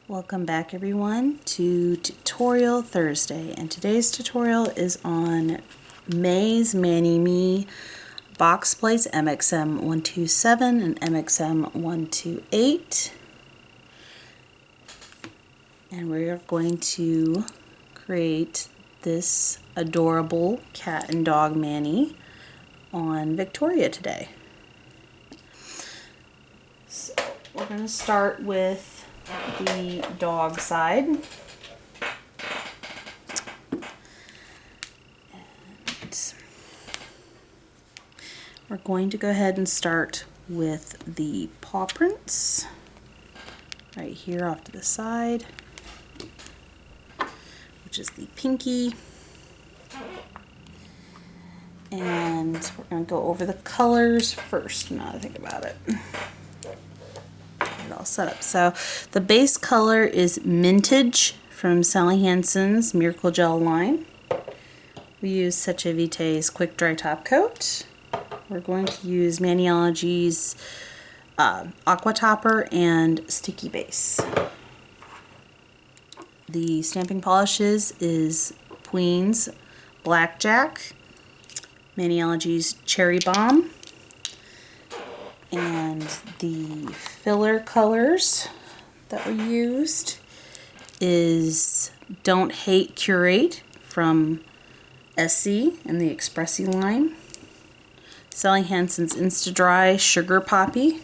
Welcome back everyone to Tutorial Thursday, and today's tutorial is on Maze Mani Me box plates MXM 127 and MXM 128, and we're going to create this adorable cat and dog Mani on Victoria today. So we're going to start with the dog side. And we're going to go ahead and start with the paw prints right here off to the side, which is the pinky. And we're going to go over the colors first, now that I think about it. All set up. So the base color is Mintage from Sally Hansen's Miracle Gel line. We use Seche Vite's Quick Dry Top Coat. We're going to use Maniology's Aqua Topper and Sticky Base. The stamping polishes is Queen's Blackjack, Maniology's Cherry Bomb, and the filler colors that we used is Don't Hate Curate from Essie and the Expressi line, Sally Hansen's Insta-Dry Sugar Poppy,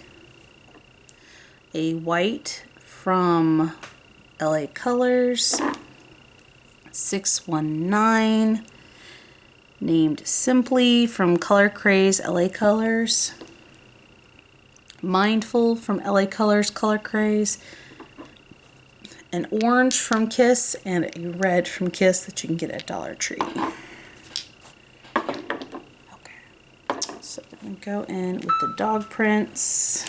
a white from LA Colors, 619 named Simply from Color Craze LA Colors, Mindful from LA Colors Color Craze, an orange from Kiss, and a red from Kiss that you can get at Dollar Tree. Okay, so we're going to go in with the dog prints.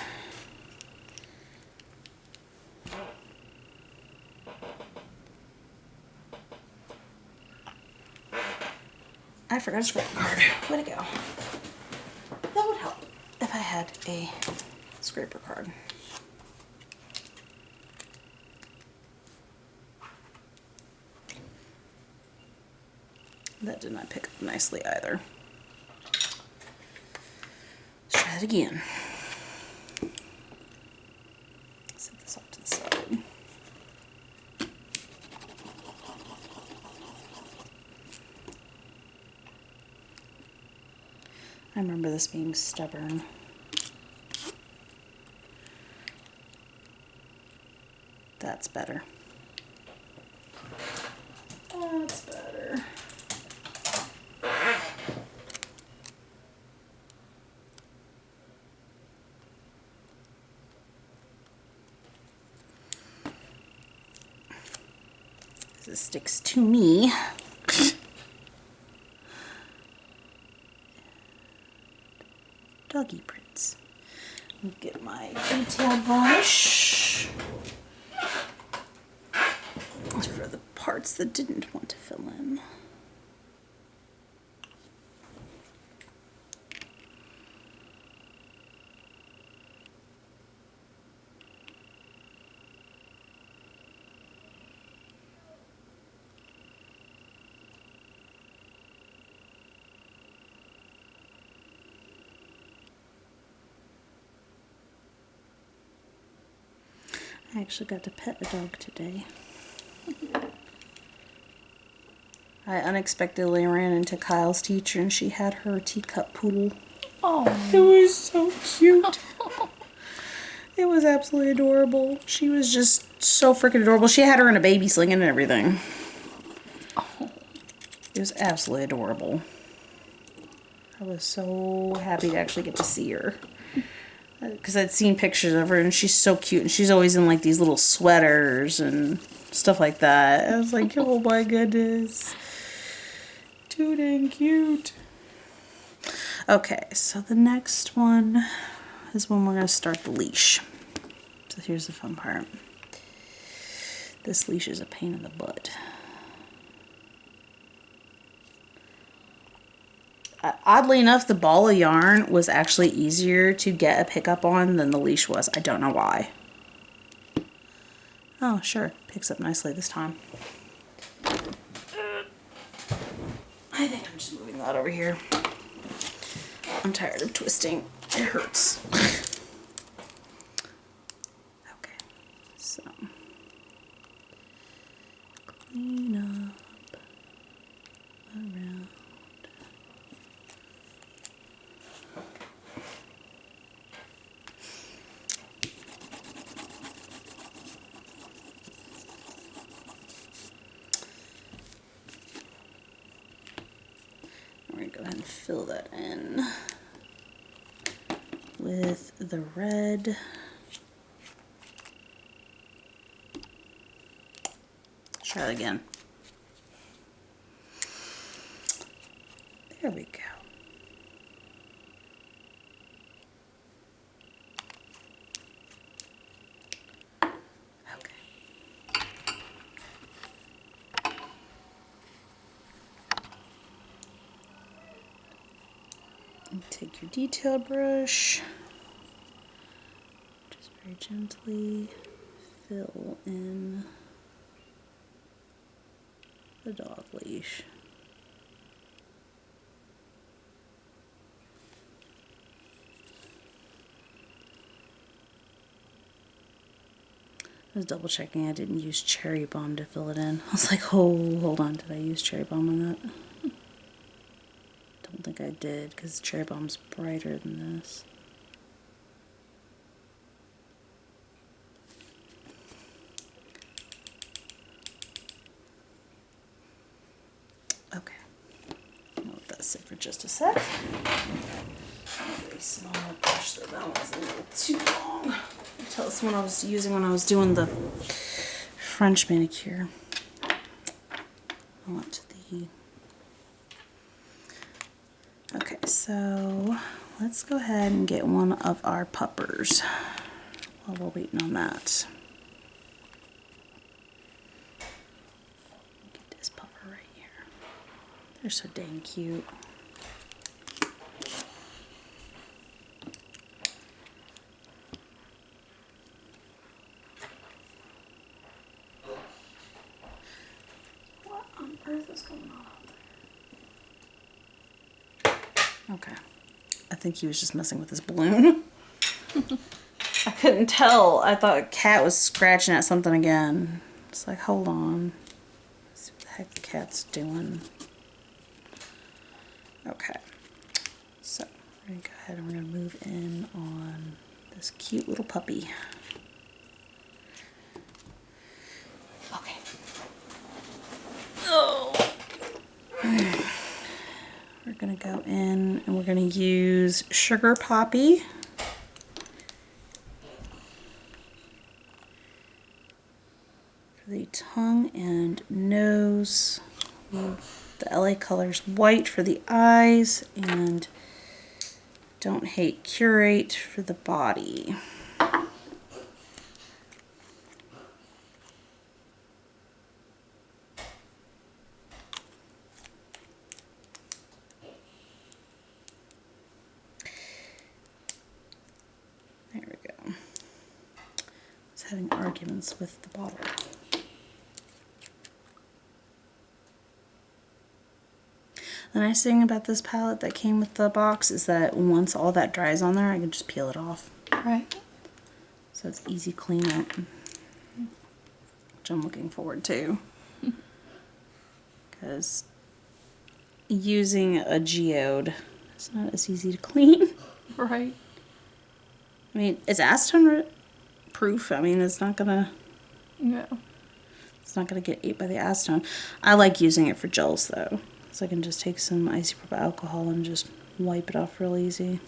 I forgot a scrap card. Where'd it go? That would help if I had a scraper card. That did not pick up nicely either. Let's try it again. Set this off to the side. I remember this being stubborn. That's better. That's better. This sticks to me. Doggy prints. Get my detail brush for the parts that didn't want to fill in. I actually got to pet a dog today. I unexpectedly ran into Kyle's teacher and she had her teacup poodle. Oh, it was so cute. It was absolutely adorable. She was just so freaking adorable. She had her in a baby sling and everything. Oh. It was absolutely adorable. I was so happy to actually get to see her. Because I'd seen pictures of her and she's so cute, and she's always in like these little sweaters and stuff like that. I was like, oh my goodness, too dang cute. Okay, so the next one is when we're going to start the leash. So here's the fun part. This leash is a pain in the butt. Oddly enough, the ball of yarn was actually easier to get a pickup on than the leash was. I don't know why. Oh, sure. Picks up nicely this time. I think I'm just moving that over here. I'm tired of twisting. It hurts. Okay, so clean up around. We're going to go ahead and fill that in with the red. Try that again. There we go. Okay. And take your detail brush. Just very gently fill in the dog leash. I was double checking I didn't use cherry balm to fill it in. I was like, oh, hold on, did I use cherry balm on that? Don't think I did, because cherry balm's brighter than this. Okay, I'll let that sit for just a sec. Maybe smaller brush, so that was a little too long. Tell this one I was using when I was doing the French manicure. I want the... Okay, so let's go ahead and get one of our puppers while we're waiting on that. Get this pupper right here. They're so dang cute. What on earth is going on out there? Okay. I think he was just messing with his balloon. I couldn't tell. I thought Cat was scratching at something again. It's like, hold on. Let's see what the heck the cat's doing. Okay. So, we're going to go ahead and we're going to move in on this cute little puppy. Okay. Oh. We're going to go in and we're going to use Sugar Poppy. For the tongue and nose. The LA Colors White for the eyes, and Don't Hate Curate for the body. There we go. It's having arguments with the bottle. The nice thing about this palette that came with the box is that once all that dries on there, I can just peel it off. Right. So it's easy cleanup, which I'm looking forward to. Because using a geode is not as easy to clean. Right. I mean, it's acetone proof. I mean, it's not gonna get ate by the acetone. I like using it for gels though. So I can just take some isopropyl alcohol and just wipe it off real easy.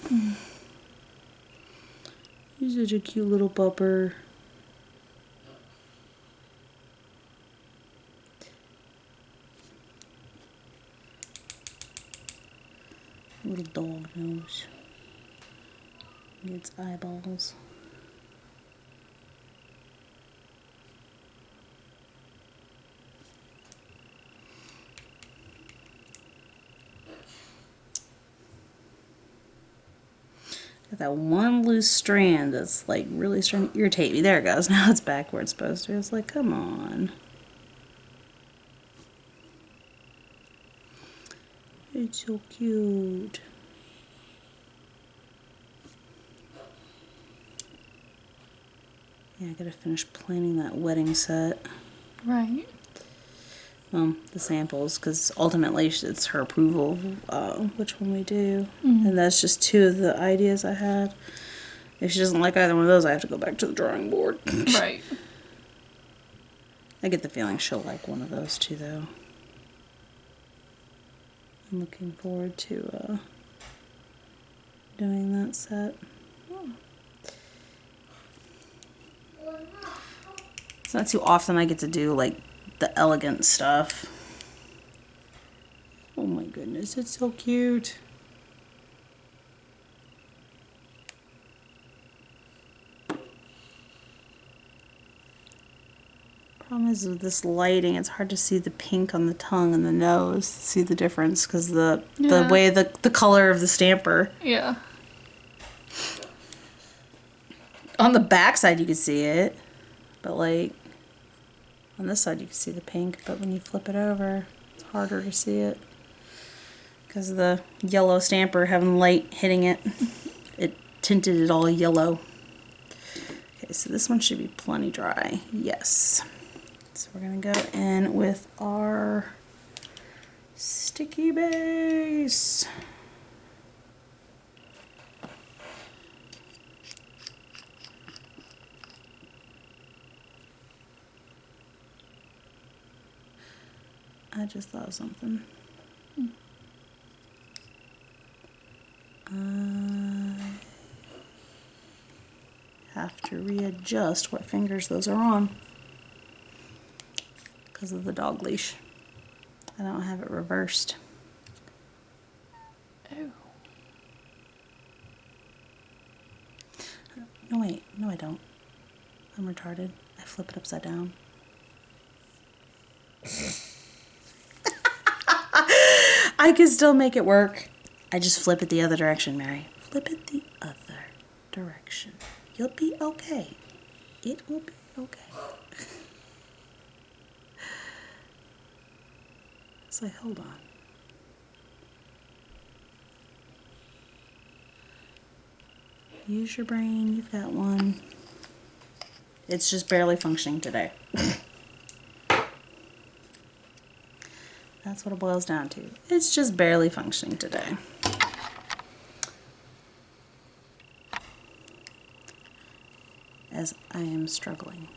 He's such a cute little pupper. Little dog nose. Its eyeballs. Got that one loose strand that's like really starting to irritate me. There it goes. Now it's back where it's supposed to. It's like, come on. It's so cute. Yeah, I gotta finish planning that wedding set. Right. The samples, because ultimately it's her approval of which one we do. Mm-hmm. And that's just two of the ideas I had. If she doesn't like either one of those, I have to go back to the drawing board. Right. I get the feeling she'll like one of those too, though. I'm looking forward to doing that set. It's not too often I get to do like the elegant stuff. Oh my goodness, it's so cute. Problem is with this lighting, it's hard to see the pink on the tongue and the nose. See the difference because the way the color of the stamper. Yeah. On the back side you can see it, but like on this side you can see the pink. But when you flip it over, it's harder to see it because of the yellow stamper having light hitting it. It tinted it all yellow. Okay, so this one should be plenty dry. Yes. So we're gonna go in with our sticky base. I just thought of something. I have to readjust what fingers those are on because of the dog leash. I don't have it reversed. Oh. No, wait. No, I don't. I'm retarded. I flip it upside down. I can still make it work. I just flip it the other direction, Mary. Flip it the other direction. You'll be okay. It will be okay. It's like, hold on. Use your brain. You've got one. It's just barely functioning today. That's what it boils down to. It's just barely functioning today. As I am struggling.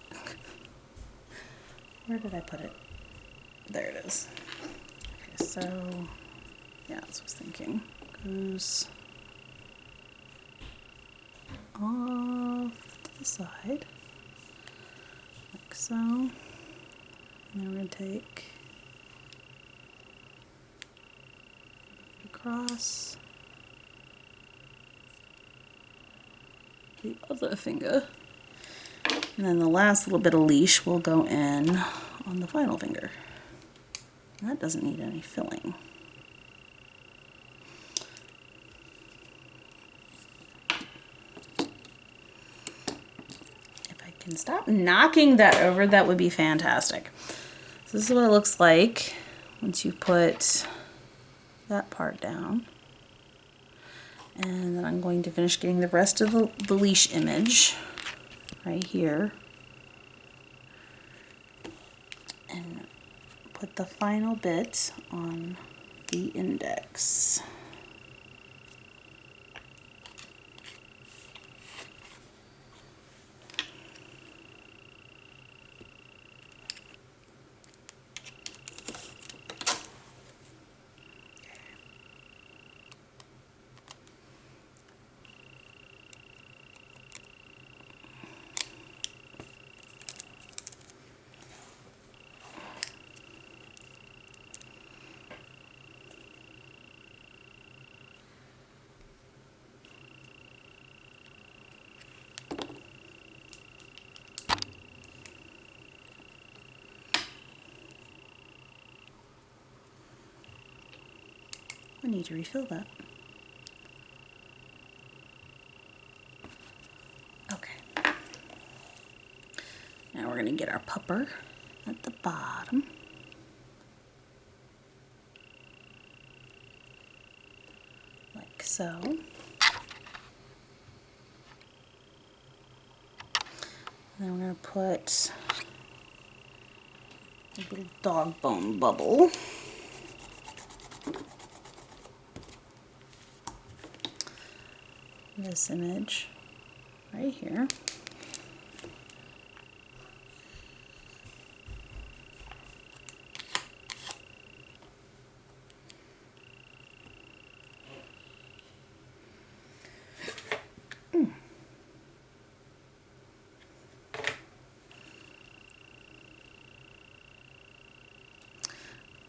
Where did I put it? There it is. Okay, so, yeah, that's what I was thinking. Goes off to the side, like so. And then we're going to take it across the other finger. And then the last little bit of leash will go in on the final finger. And that doesn't need any filling. If I can stop knocking that over, that would be fantastic. So this is what it looks like once you put that part down. And then I'm going to finish getting the rest of the leash image right here. And put the final bit on the index. I need to refill that. going to get our pupper at the bottom. Like so. Then we're going to put a little dog bone bubble. This image right here.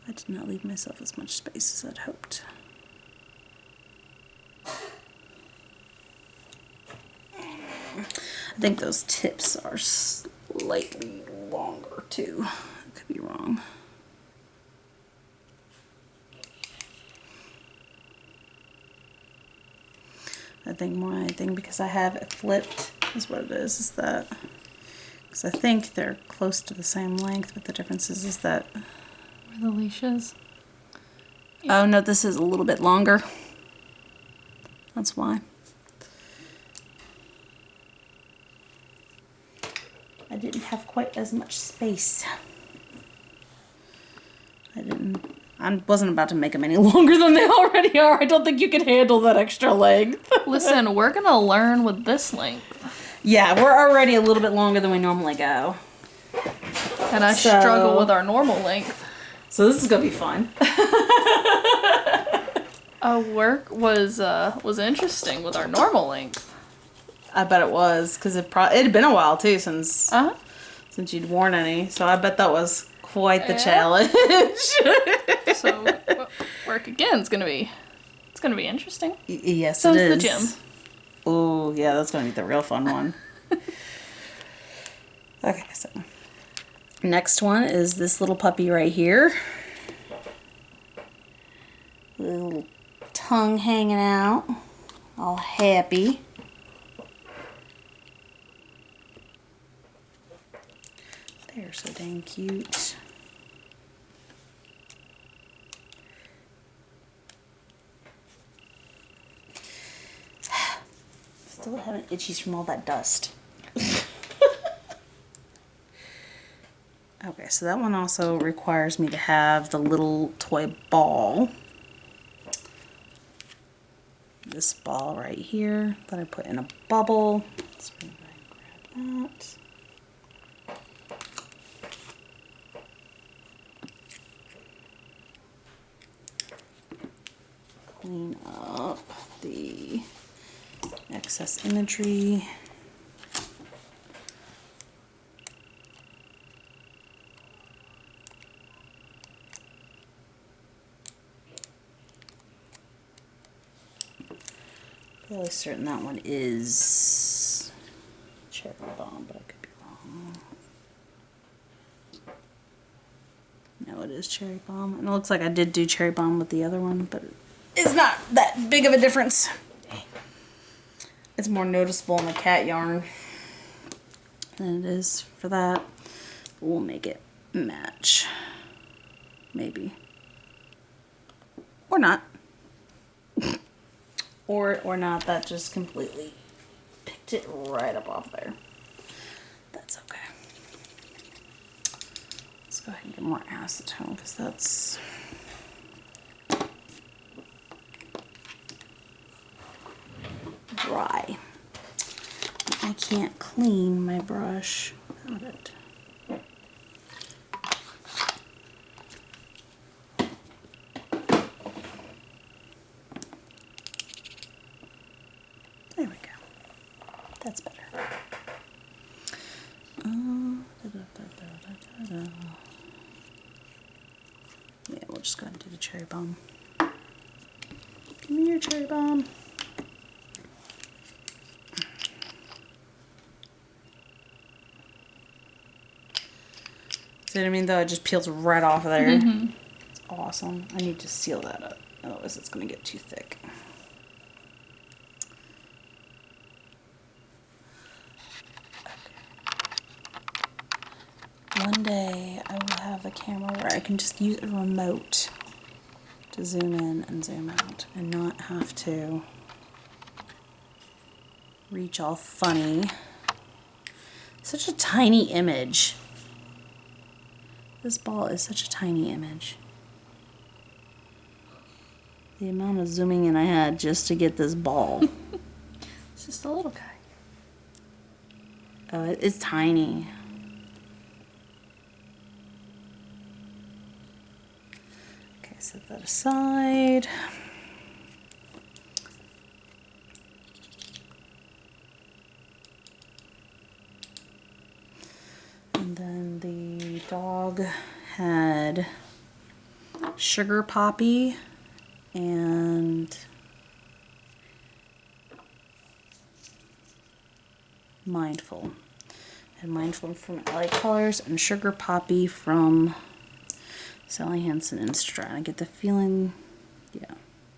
I did not leave myself as much space as I'd hoped. I think those tips are slightly longer too. I could be wrong. I think my thing, because I have it flipped, is what it is that, because I think they're close to the same length, but the difference is that where the leash is. Yeah. Oh no, this is a little bit longer. That's why. I didn't have quite as much space. I wasn't about to make them any longer than they already are. I don't think you can handle that extra length. Listen, we're gonna learn with this length. Yeah, we're already a little bit longer than we normally go. And I struggle with our normal length. So this is gonna be fun. Work was interesting with our normal length. I bet it was, because it had been a while too since you'd worn any. So I bet that was quite the challenge. So work again is gonna be interesting. Yes, so it is is. the gym. Oh yeah, that's gonna be the real fun one. Okay, so next one is this little puppy right here. Little tongue hanging out, all happy. They're so dang cute. Still having itchies from all that dust. Okay, so that one also requires me to have the little toy ball. This ball right here that I put in a bubble. So I'm going to grab that. Clean up the excess imagery. Fairly certain that one is cherry bomb, but I could be wrong. No, it is cherry bomb. And it looks like I did do cherry bomb with the other one, but it's not that big of a difference. It's more noticeable in the cat yarn than it is for that. But we'll make it match. Maybe. Or not. Or not, that just completely picked it right up off there. That's okay. Let's go ahead and get more acetone, because that's dry. I can't clean my brush without it. There we go. That's better. Yeah, we'll just go ahead and do the cherry bomb. Give me your cherry bomb. See what I mean, though? It just peels right off of there. Mm-hmm. It's awesome. I need to seal that up, otherwise it's going to get too thick. one day I will have a camera where I can just use a remote to zoom in and zoom out and not have to reach all funny. Such a tiny image. This ball is such a tiny image. The amount of zooming in I had just to get this ball. It's just a little guy. Oh, it's tiny. Okay, set that aside. And then the dog had Sugar Poppy and Mindful. And Mindful from LA Colors and Sugar Poppy from Sally Hansen and Strand. I get the feeling, yeah,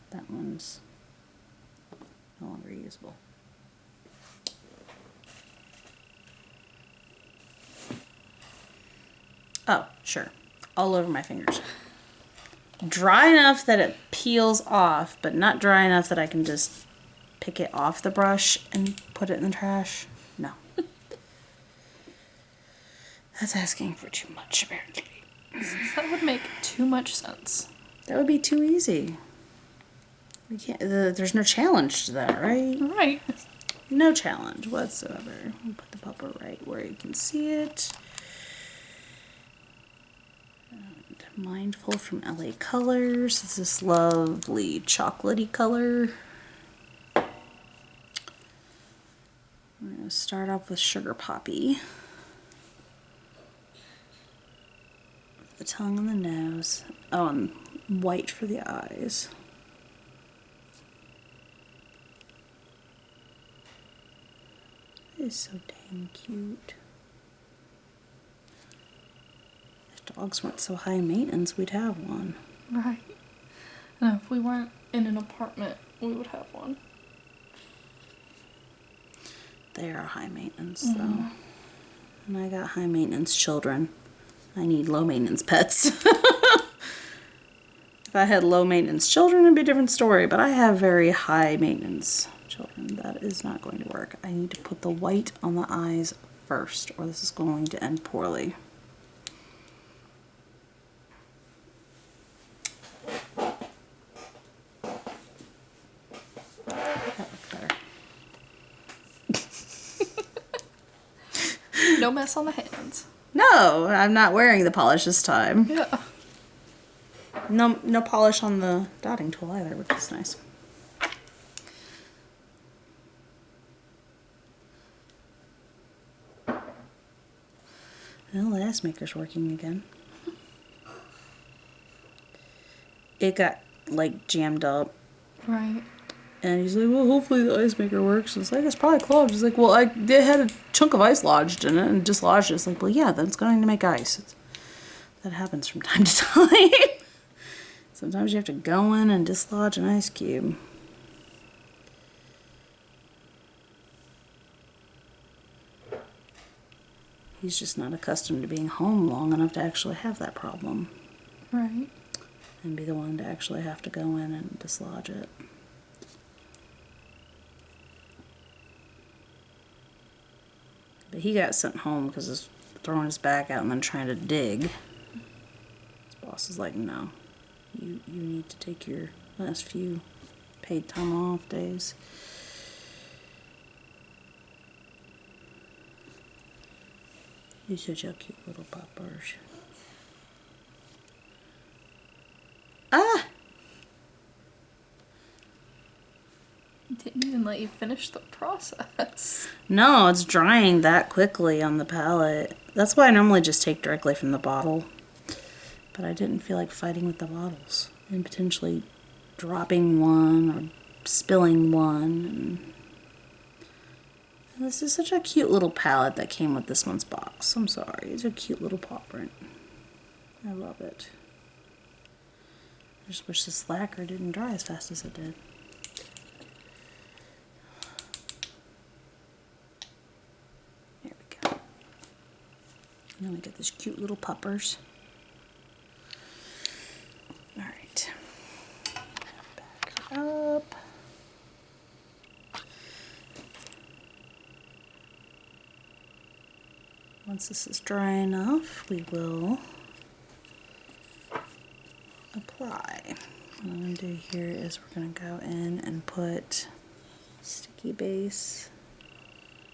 that one's no longer usable. Oh, sure. All over my fingers. Dry enough that it peels off, but not dry enough that I can just pick it off the brush and put it in the trash. No. That's asking for too much, apparently. That would make too much sense. That would be too easy. We can't. There's no challenge to that, right? Right. No challenge whatsoever. We'll put the pupper right where you can see it. And Mindful from LA Colors. It's this lovely chocolatey color. We're going to start off with Sugar Poppy. The tongue and the nose. Oh, and white for the eyes. It is so dang cute. If dogs weren't so high maintenance, we'd have one. Right. And if we weren't in an apartment, we would have one. They are high maintenance, though. And I got high maintenance children. I need low maintenance pets. If I had low maintenance children, it'd be a different story, but I have very high maintenance children. That is not going to work. I need to put the white on the eyes first, or this is going to end poorly. That looked better. No mess on the hands. No, I'm not wearing the polish this time. Yeah. No polish on the dotting tool either, which is nice. Well, the ice maker's working again. It got, like, jammed up. Right. And he's like, well, hopefully the ice maker works. It's like, it's probably clogged. He's like, well, it had a chunk of ice lodged in it and dislodged it. It's like, well, yeah, then it's going to make ice. That happens from time to time. Sometimes you have to go in and dislodge an ice cube. He's just not accustomed to being home long enough to actually have that problem. Right. And be the one to actually have to go in and dislodge it. But he got sent home because he's throwing his back out and then trying to dig. His boss is like, no, you need to take your last few paid time off days. He's such a cute little puppers. Ah! Didn't even let you finish the process. No, it's drying that quickly on the palette. That's why I normally just take directly from the bottle. But I didn't feel like fighting with the bottles and potentially dropping one or spilling one. And this is such a cute little palette that came with this month's box. I'm sorry. It's a cute little paw print. I love it. I just wish this lacquer didn't dry as fast as it did. There we go. No then we get these cute little puppers. All right. Back her up. Once this is dry enough, we will apply. What I'm going to do here is we're going to go in and put sticky base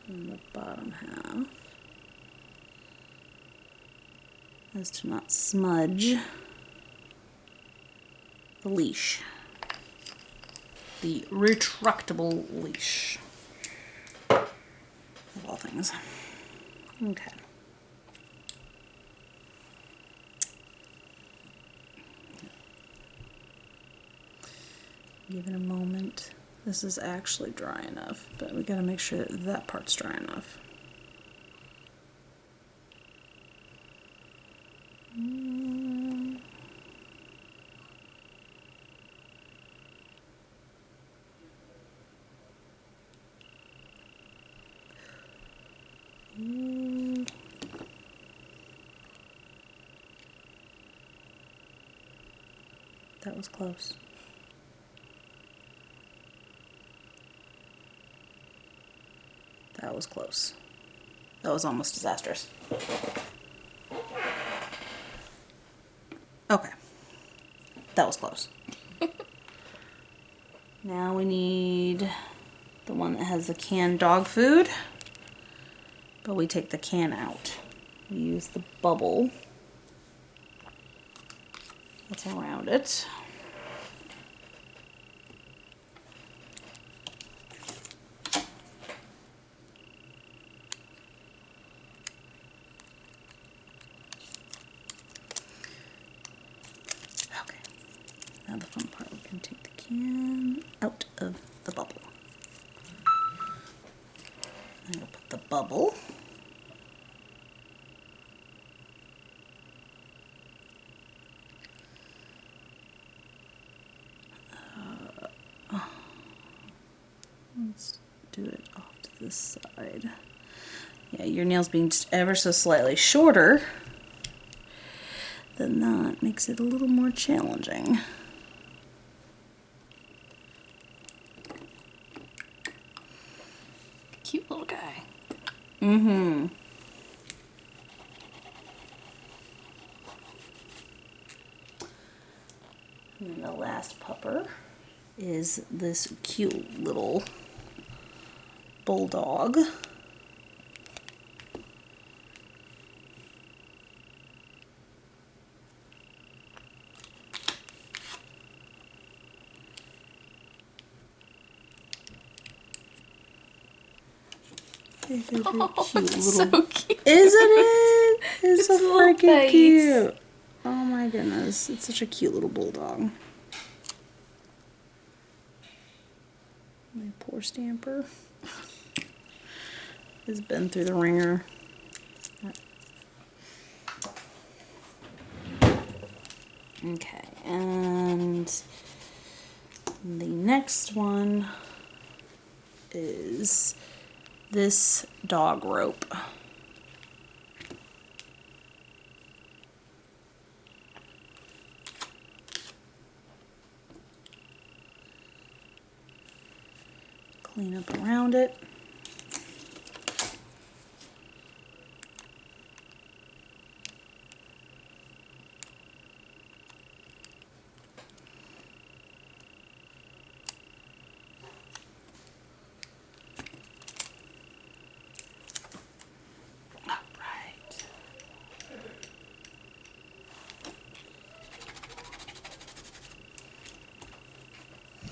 in the bottom half as to not smudge the leash, the retractable leash of all things. Okay. Give it a moment. This is actually dry enough, but we gotta make sure that that part's dry enough. That was close. That was close. That was almost disastrous. Okay. That was close. Now we need the one that has the canned dog food, but we take the can out. We use the bubble that's around it. Okay, now the fun part, we can take the can out of the bubble. I'm going to put the bubble let's do it off to this side. Yeah, your nails being just ever so slightly shorter than that makes it a little more challenging. Cute little guy. Mm-hmm. And then the last pupper is this cute little bulldog. This is a cute little. So cute. Isn't it? It's so Its little freaking face. cute. Oh my goodness. It's such a cute little bulldog. My poor Stamper has been through the ringer. Okay, and the next one is this dog rope. Clean up around it.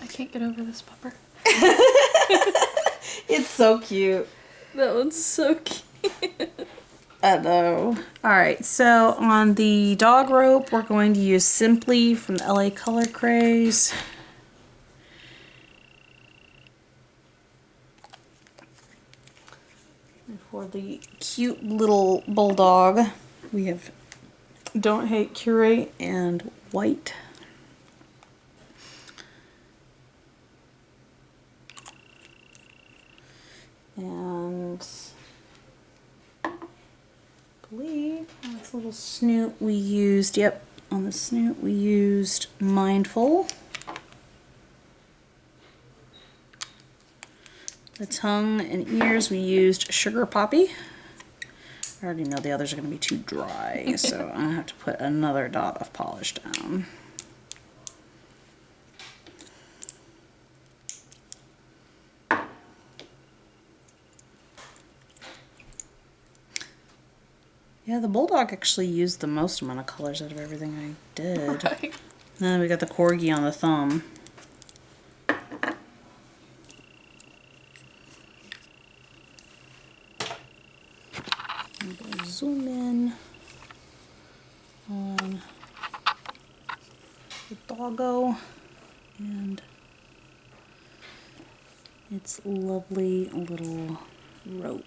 I can't get over this pupper. It's so cute. That one's so cute. I know. Alright, so on the dog rope, we're going to use Simply from the LA Color Craze. And for the cute little bulldog, we have Don't Hate Curate and White. And believe on this little snoot we used, yep, on the snoot we used Mindful. The tongue and ears we used Sugar Poppy. I already know the others are going to be too dry, so I'm going to have to put another dot of polish down. Yeah, the Bulldog actually used the most amount of colors out of everything I did. Right. And then we got the Corgi on the thumb. Zoom in on the doggo and its lovely little rope.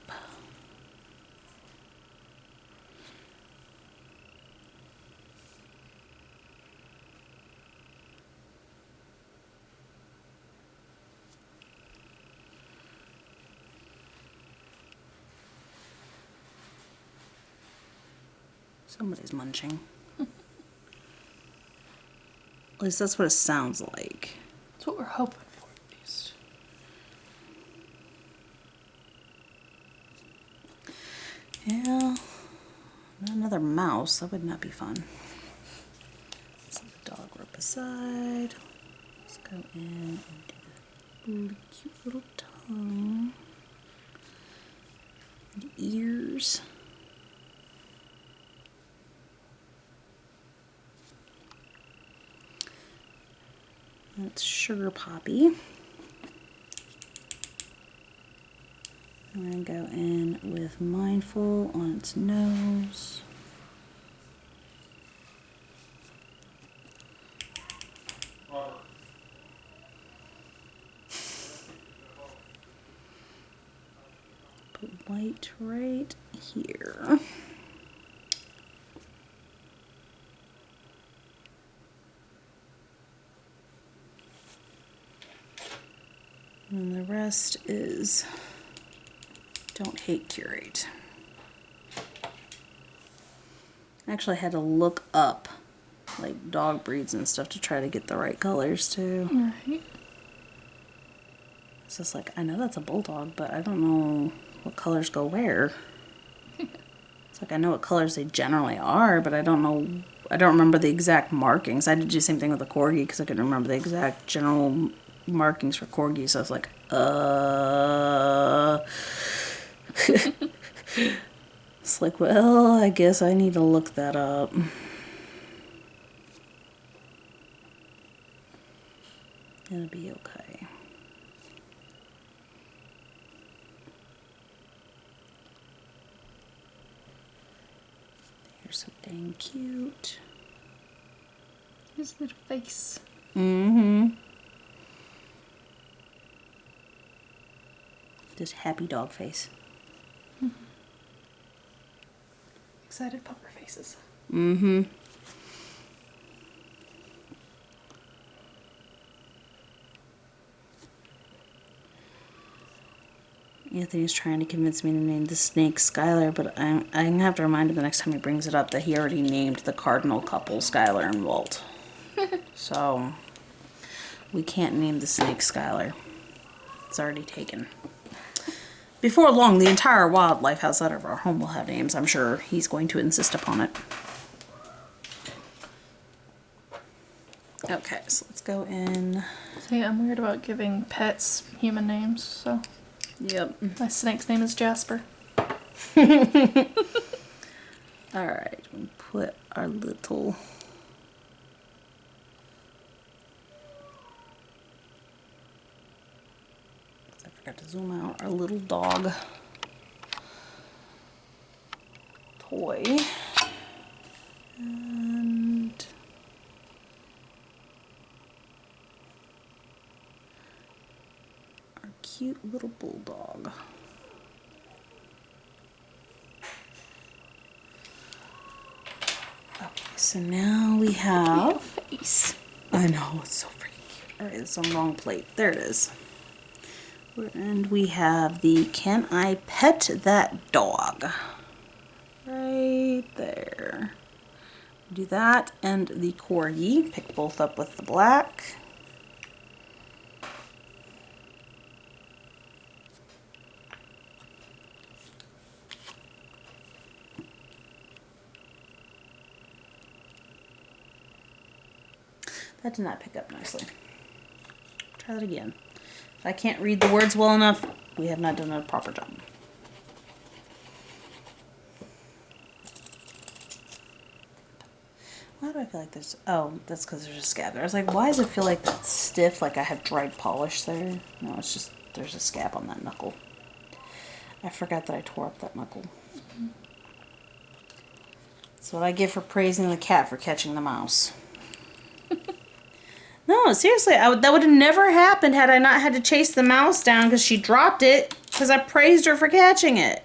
Somebody's munching. At least that's what it sounds like. That's what we're hoping for, at least. Yeah, another mouse. That would not be fun. Set the dog rope aside. Let's go in and do the really cute little tongue and ears. That's Sugar Poppy. We're going to go in with Mindful on its nose. Put white right here. And the rest is Don't Hate Curate. I actually had to look up like dog breeds and stuff to try to get the right colors too. Right. It's just like, I know that's a bulldog, but I don't know what colors go where. It's like I know what colors they generally are, but I don't know, I don't remember the exact markings. I did do the same thing with the Corgi because I couldn't remember the exact general markings for Corgis. So I was like, It's like, well, I guess I need to look that up. It'll be okay. You're so dang cute. His little face. Mm-hmm. Just happy dog face. Excited poker faces. Mm-hmm. Anthony's trying to convince me to name the snake Skylar, but I'm gonna have to remind him the next time he brings it up that he already named the cardinal couple Skylar and Walt. So we can't name the snake Skylar. It's already taken. Before long, the entire wildlife outside of our home will have names. I'm sure he's going to insist upon it. Okay, so let's go in. So yeah, I'm weird about giving pets human names, so Yep. my snake's name is Jasper. Alright, we put our little... I forgot to zoom out. Our little dog toy. And... our cute little bulldog. Okay, so now we have... Face. I know, it's so freaking cute. Alright, it's on the wrong plate. There it is. And we have the Can I Pet That Dog? Right right there. Do that and the corgi. Pick both up with the black. That did not pick up nicely. Try that again. If I can't read the words well enough, we have not done a proper job. Why do I feel like there's... Oh, that's because there's a scab there. I was like, why does it feel like that's stiff, like I have dried polish there? No, it's just there's a scab on that knuckle. I forgot that I tore up that knuckle. That's what I get for praising the cat for catching the mouse. No, seriously, that would have never happened had I not had to chase the mouse down because she dropped it because I praised her for catching it.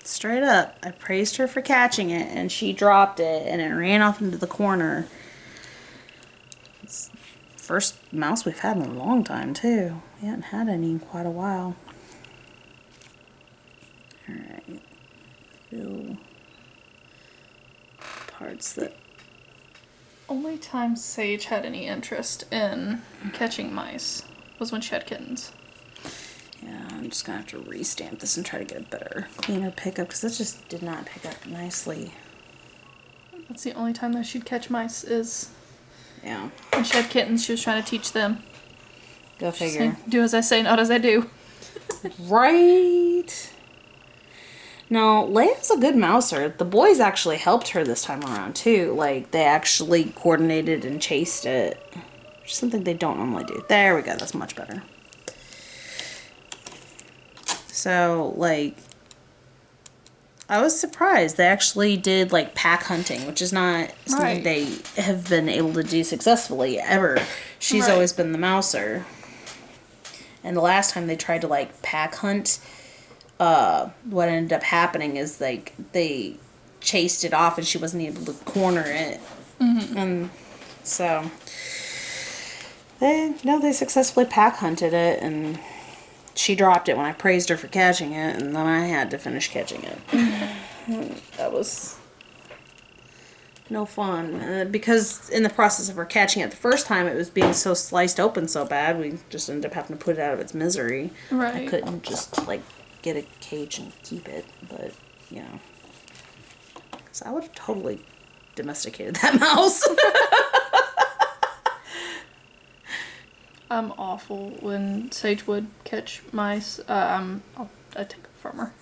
Straight up, I praised her for catching it and she dropped it and it ran off into the corner. It's the first mouse we've had in a long time too. We haven't had any in quite a while. Alright, fill parts that... Only time Sage had any interest in catching mice was when she had kittens. Yeah, I'm just gonna have to restamp this and try to get a better, cleaner pickup because this just did not pick up nicely. That's the only time that she'd catch mice is Yeah. when she had kittens. She was trying to teach them. Go figure. Do as I say, not as I do. Right. No, Leia's a good mouser. The boys actually helped her this time around too. Like they actually coordinated and chased it. Which is something they don't normally do. There we go. That's much better. So like, I was surprised they actually did like pack hunting, which is not something they have been able to do successfully ever. She's always been the mouser. And the last time they tried to like pack hunt, what ended up happening is like they chased it off and she wasn't able to corner it. Mm-hmm. And so they successfully pack hunted it and she dropped it when I praised her for catching it and then I had to finish catching it. That was no fun. Because in the process of her catching it the first time, it was being so sliced open so bad, we just ended up having to put it out of its misery. Right. I couldn't just, like, get a cage and keep it, but, you know. So I would have totally domesticated that mouse. I'm awful when Sage would catch mice. I take it from her.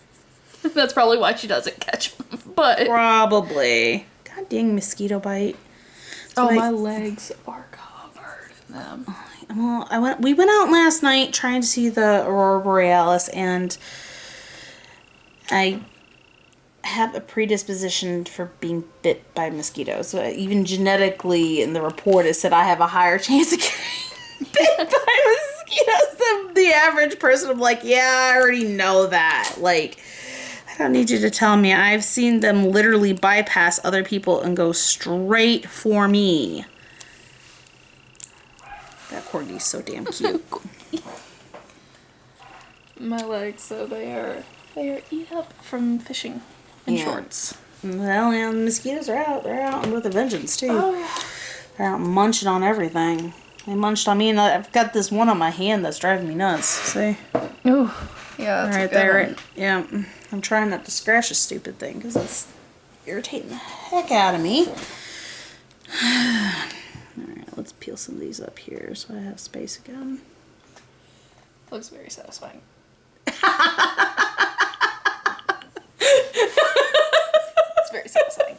That's probably why she doesn't catch them. But Probably. God dang mosquito bite. So my legs are covered in them. Well, we went out last night trying to see the Aurora Borealis, and I have a predisposition for being bit by mosquitoes. So even genetically in the report it said I have a higher chance of getting bit by mosquitoes than the average person. I'm like, yeah, I already know that. Like, I don't need you to tell me. I've seen them literally bypass other people and go straight for me. That corgi's so damn cute. My legs, so they are eat up from fishing in shorts. Well, yeah, the mosquitoes are out. They're out with a vengeance too. Oh. They're out munching on everything. They munched on me, and I've got this one on my hand that's driving me nuts. See? Ooh. Yeah, that's Right a good there. one. Yeah. I'm trying not to scratch a stupid thing because it's irritating the heck out of me. Alright, let's peel some of these up here so I have space again. Looks very satisfying. It's very satisfying.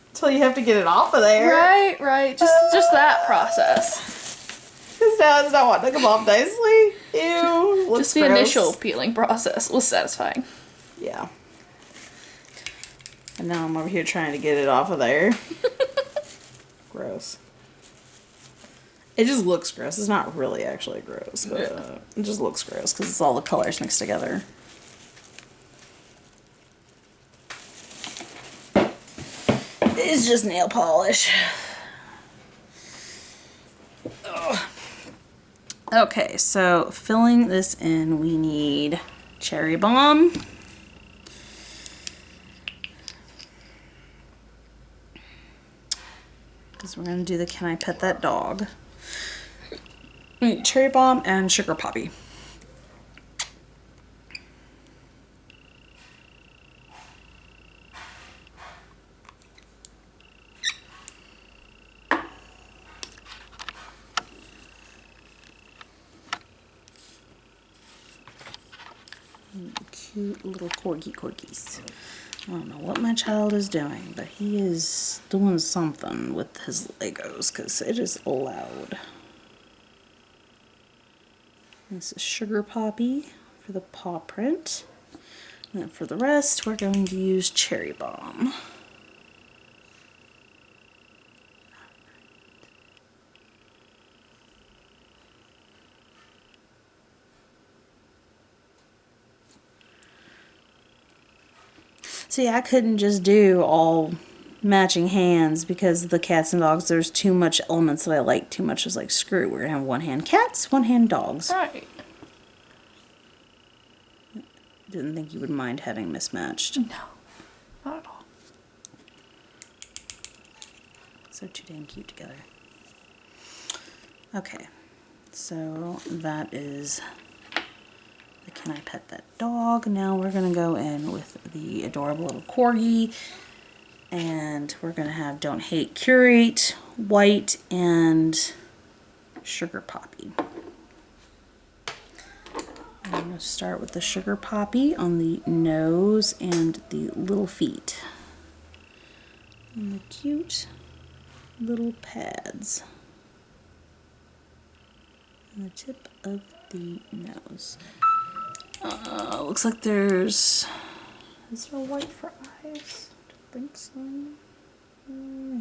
Until you have to get it off of there. Right. Just that process. Because now it's not wanting to come off nicely. Ew. Looks Just the gross. initial peeling process was satisfying. Yeah. And now I'm over here trying to get it off of there. Gross. It just looks gross. It's not really actually gross, but it just looks gross because it's all the colors mixed together. It's just nail polish. Ugh. Okay, so filling this in, we need cherry bomb. Because we're going to do the Can I Pet That Dog. We need cherry bomb and sugar poppy. Cute little corgis. I don't know what my child is doing, but he is doing something with his Legos because it is loud. This is sugar poppy for the paw print. And then for the rest, we're going to use cherry bomb. See, I couldn't just do all matching hands because the cats and dogs, there's too much elements that I like too much. Is like, screw, we're gonna have one hand cats, one hand dogs. Right. Didn't think you would mind having mismatched. No, not at all. So too damn cute together. Okay, so that is the Can I Pet That Dog. Now we're gonna go in with the adorable little corgi, and we're gonna have Don't Hate Curate, white, and sugar poppy. I'm gonna start with the sugar poppy on the nose and the little feet. And the cute little pads. And the tip of the nose. Looks like is there a white for eyes? Don't think so.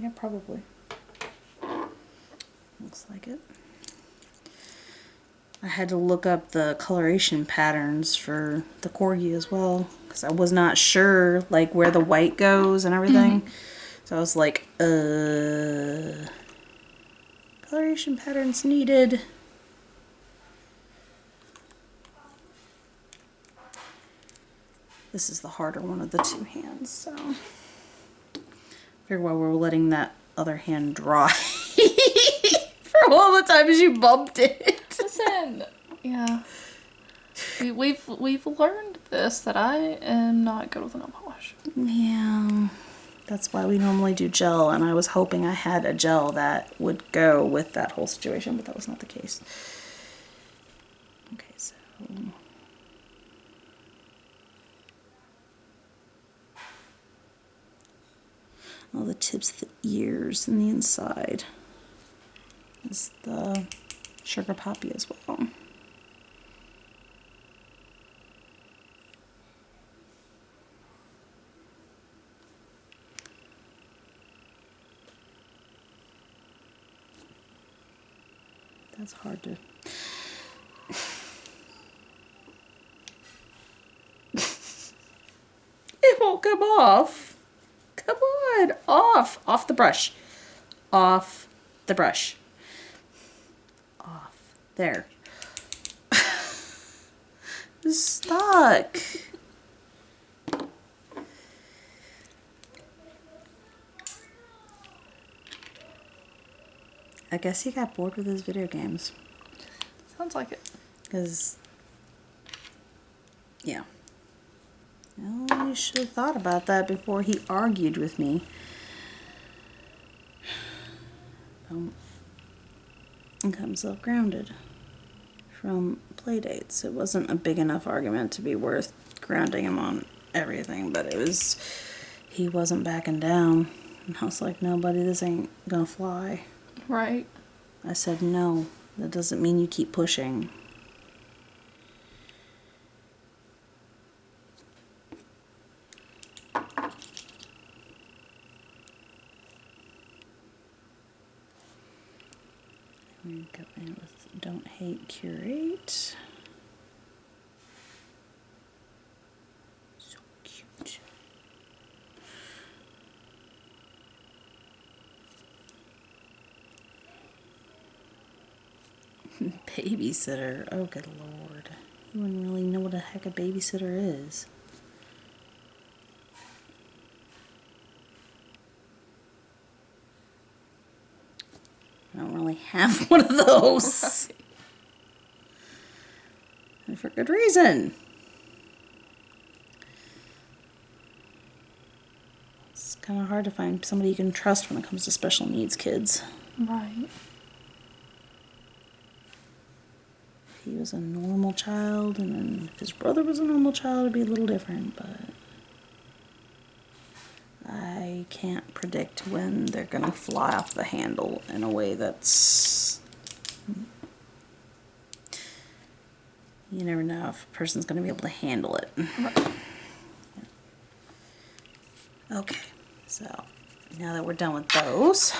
Yeah, probably. Looks like it. I had to look up the coloration patterns for the corgi as well, because I was not sure like where the white goes and everything. So I was like, coloration patterns needed. This is the harder one of the two hands, so figure while we're letting that other hand dry for all the times you bumped it. Listen, yeah. We've learned this, that I am not good with nail polish. Yeah, that's why we normally do gel, and I was hoping I had a gel that would go with that whole situation, but that was not the case. Okay, so all the tips of the ears and the inside is the sugar poppy as well. That's hard to... It won't come off. Come on, off. Off the brush. Off the brush. Off. There. It's stuck. I guess he got bored with his video games. Sounds like it. Because, yeah. Well, you should have thought about that before he argued with me. And got himself grounded from play dates. It wasn't a big enough argument to be worth grounding him on everything, but he wasn't backing down. And I was like, no, buddy, this ain't gonna fly. Right. I said, no, that doesn't mean you keep pushing. We go in with Don't Hate Curate. So cute. Babysitter. Oh, good lord. You wouldn't really know what the heck a babysitter is. I don't really have one of those. Right. And for good reason. It's kind of hard to find somebody you can trust when it comes to special needs kids. Right. If he was a normal child, and then if his brother was a normal child, it'd be a little different, but I can't predict when they're gonna fly off the handle in a way that's... You never know if a person's gonna be able to handle it. Right. Okay, so now that we're done with those,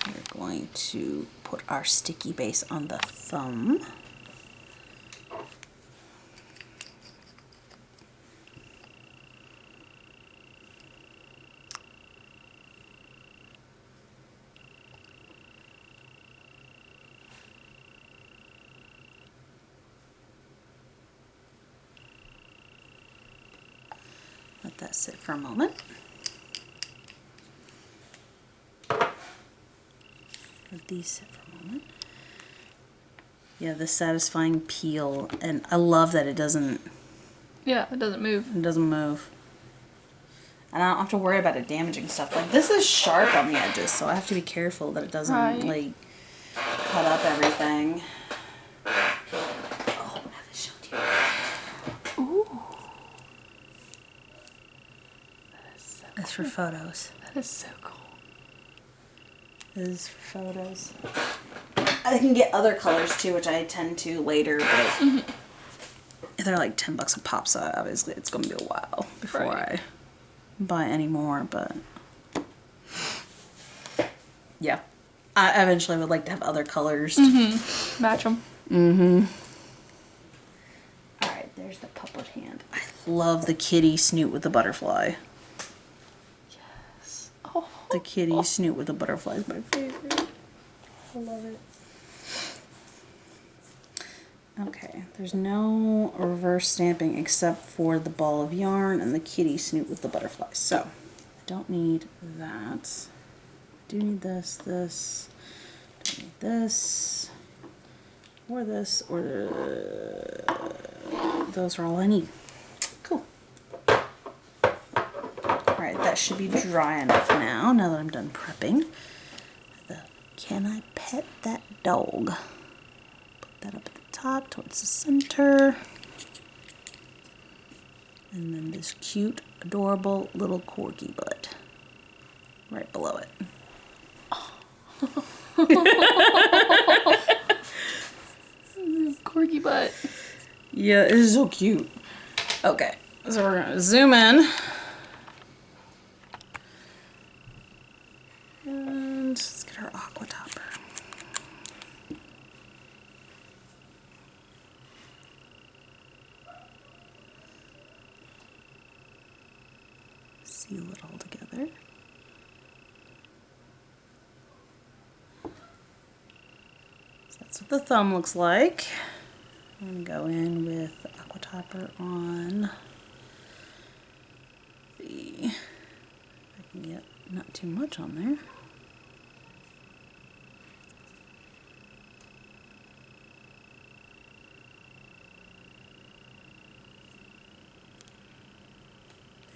we're going to put our sticky base on the thumb. Let that sit for a moment. Let these sit for a moment. Yeah, the satisfying peel, and I love that it doesn't Yeah, it doesn't move. move. And I don't have to worry about it damaging stuff. Like, this is sharp on the edges, so I have to be careful that it doesn't, Right. like, cut up everything. Oh, I haven't showed you. Ooh. It's for photos. That is so cool. This is for photos. I can get other colors too, which I tend to later, but they're like $10 a pop, so obviously it's gonna be a while before Right. I buy any more, but yeah. I eventually would like to have other colors. Match them. Alright, there's the puppet hand. I love the kitty snoot with the butterfly. Yes. Oh. The kitty snoot with the butterfly is my favorite. I love it. Okay, there's no reverse stamping except for the ball of yarn and the kitty snoot with the butterfly. So, I don't need that. I do need this, don't need this, or this, or those are all I need. Cool. Alright, that should be dry enough now that I'm done prepping. Can I pet that dog? Put that up at the top towards the center. And then this cute, adorable little corgi butt right below it. Corgi butt. Yeah, it is so cute. Okay, so we're gonna zoom in. And let's get our aqua topper. Seal it all together. So that's what the thumb looks like. I'm gonna go in with the aqua topper on the, if I can get not too much on there.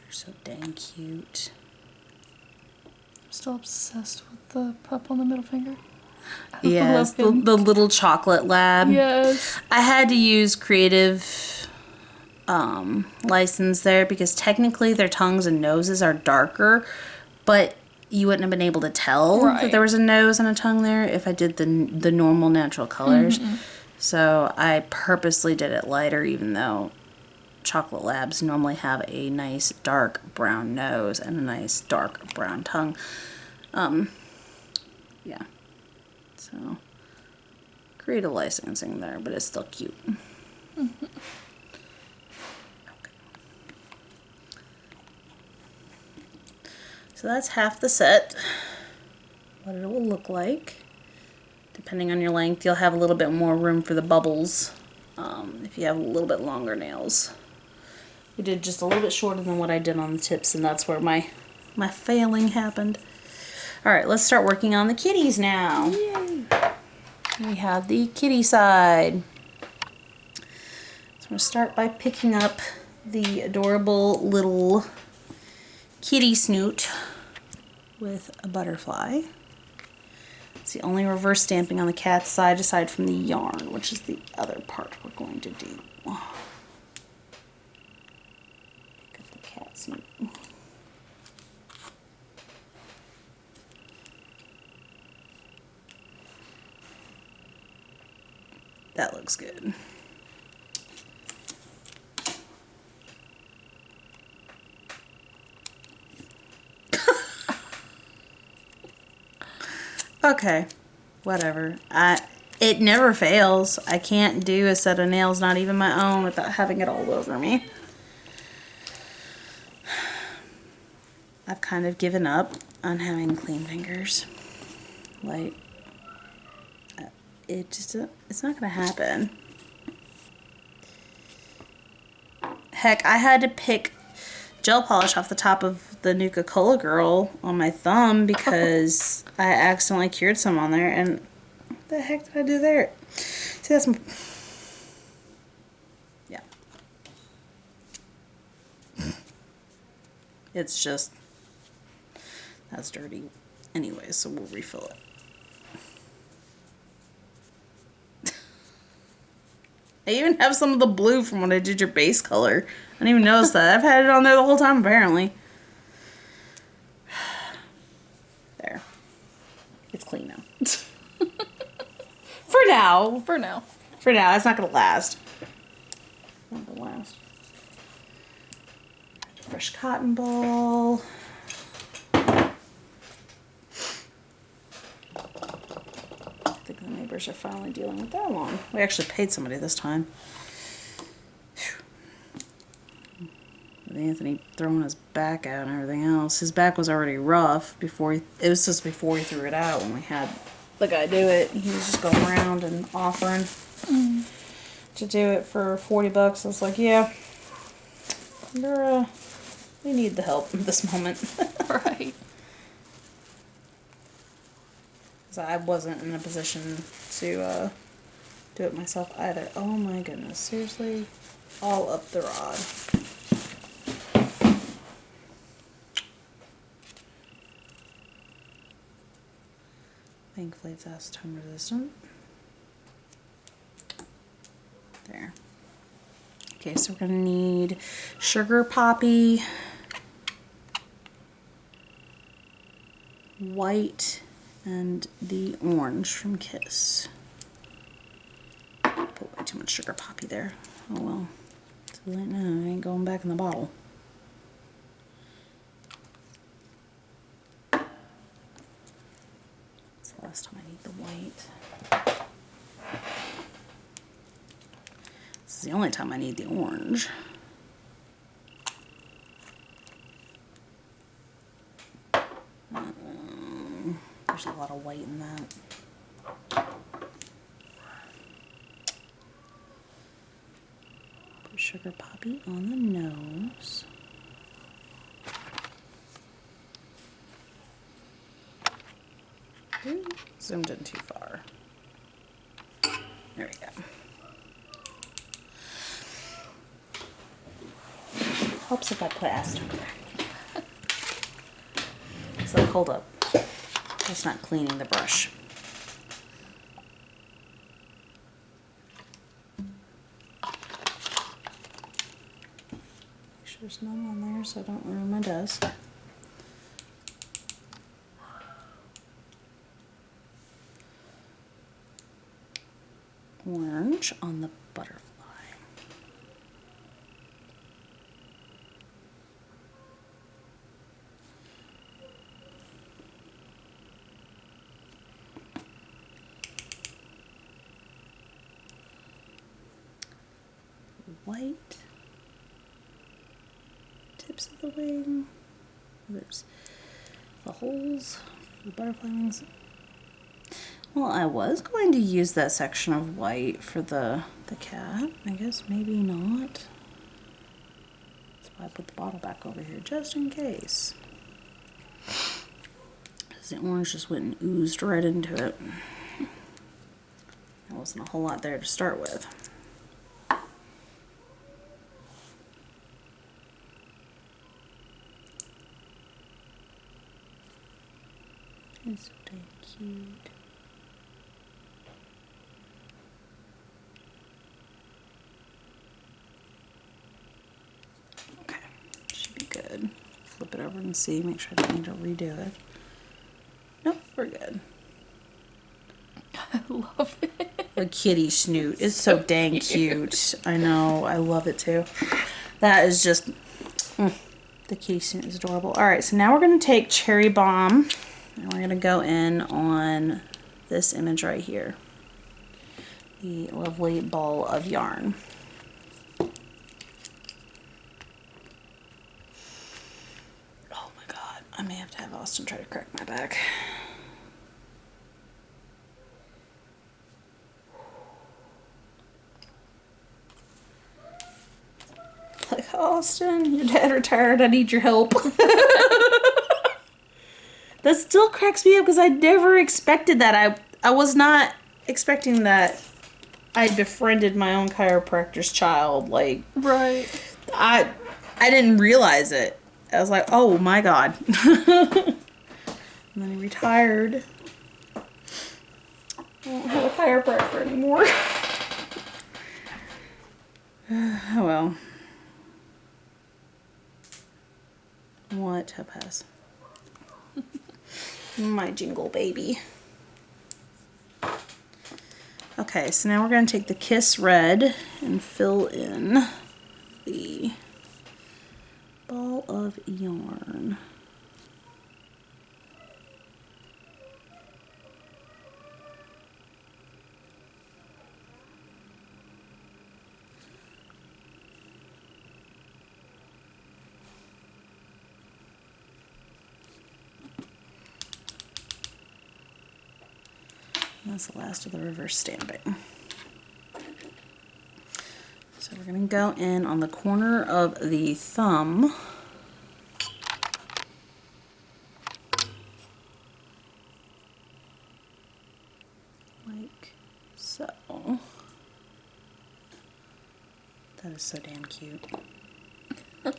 They're so dang cute. I'm still obsessed with the pup on the middle finger. I Yes, love him. the little chocolate lab. Yes. I had to use creative license there because technically their tongues and noses are darker, but you wouldn't have been able to tell that Right. there was a nose and a tongue there if I did the normal natural colors. So I purposely did it lighter, even though chocolate labs normally have a nice dark brown nose and a nice dark brown tongue. Yeah. So creative licensing there, but it's still cute. Okay. So that's half the set. What it will look like to depending on your length. You'll have a little bit more room for the bubbles if you have a little bit longer nails. We did just a little bit shorter than what I did on the tips, and that's where my failing happened. All right, let's start working on the kitties now. Yay. We have the kitty side. So I'm going to start by picking up the adorable little kitty snoot with a butterfly. It's the only reverse stamping on the cat's side aside from the yarn, which is the other part we're going to do. Pick up the cat snoot. That looks good. Okay, whatever. It never fails. I can't do a set of nails, not even my own, without having it all over me. I've kind of given up on having clean fingers. Like, it's not gonna happen. Heck, I had to pick gel polish off the top of the Nuka-Cola Girl on my thumb because I accidentally cured some on there, and what the heck did I do there? See, that's yeah. It's just, that's dirty anyway, so we'll refill it. I even have some of the blue from when I did your base color. I didn't even notice that. I've had it on there the whole time, apparently. There. It's clean now. For now. For now. For now. It's not going to last. Not going to last. Fresh cotton ball. I think the neighbors are finally dealing with that one. We actually paid somebody this time. With Anthony throwing his back out and everything else. His back was already rough before it was just before he threw it out when we had the guy do it. He was just going around and offering to do it for $40. I was like, yeah, we need the help at this moment. Right. I wasn't in a position to do it myself either. Oh my goodness, seriously? All up the rod. Thankfully it's acetone resistant. There. Okay, so we're gonna need Sugar Poppy, white, and the orange from Kiss. Put way too much Sugar Poppy there. Oh well. Too late now. I ain't going back in the bottle. It's the last time I need the white. This is the only time I need the orange. There's a lot of white in that. Put Sugar Poppy on the nose. Ooh, zoomed in too far. There we go. Helps if I put acetone there. So hold up. That's not cleaning the brush. Make sure there's none on there so I don't ruin my desk. Orange on the butterfly. White tips of the wing. There's the holes for the butterfly wings. Well, I was going to use that section of white for the cat. I guess maybe not. That's why I put the bottle back over here, just in case. Because the orange just went and oozed right into it. There wasn't a whole lot there to start with. It's so dang cute. Okay, should be good. Flip it over and see, make sure I don't need to redo it. Nope, we're good. I love it. The kitty snoot is so dang cute. I know, I love it too. That is just, the kitty snoot is adorable. All right, so now we're gonna take Cherry Bomb and we're gonna go in on this image right here. The lovely ball of yarn. Oh my God, I may have to have Austin try to crack my back. Like, Austin, your dad retired, I need your help. That still cracks me up because I never expected that. I was not expecting that I befriended my own chiropractor's child. Like, Right. I didn't realize it. I was like, oh my God. And then he retired. I don't have a chiropractor anymore. Oh well. What, Topaz? My jingle baby. Okay, so now we're going to take the Kiss Red and fill in the ball of yarn. That's the last of the reverse stamping. So we're going to go in on the corner of the thumb. Like so. That is so damn cute. And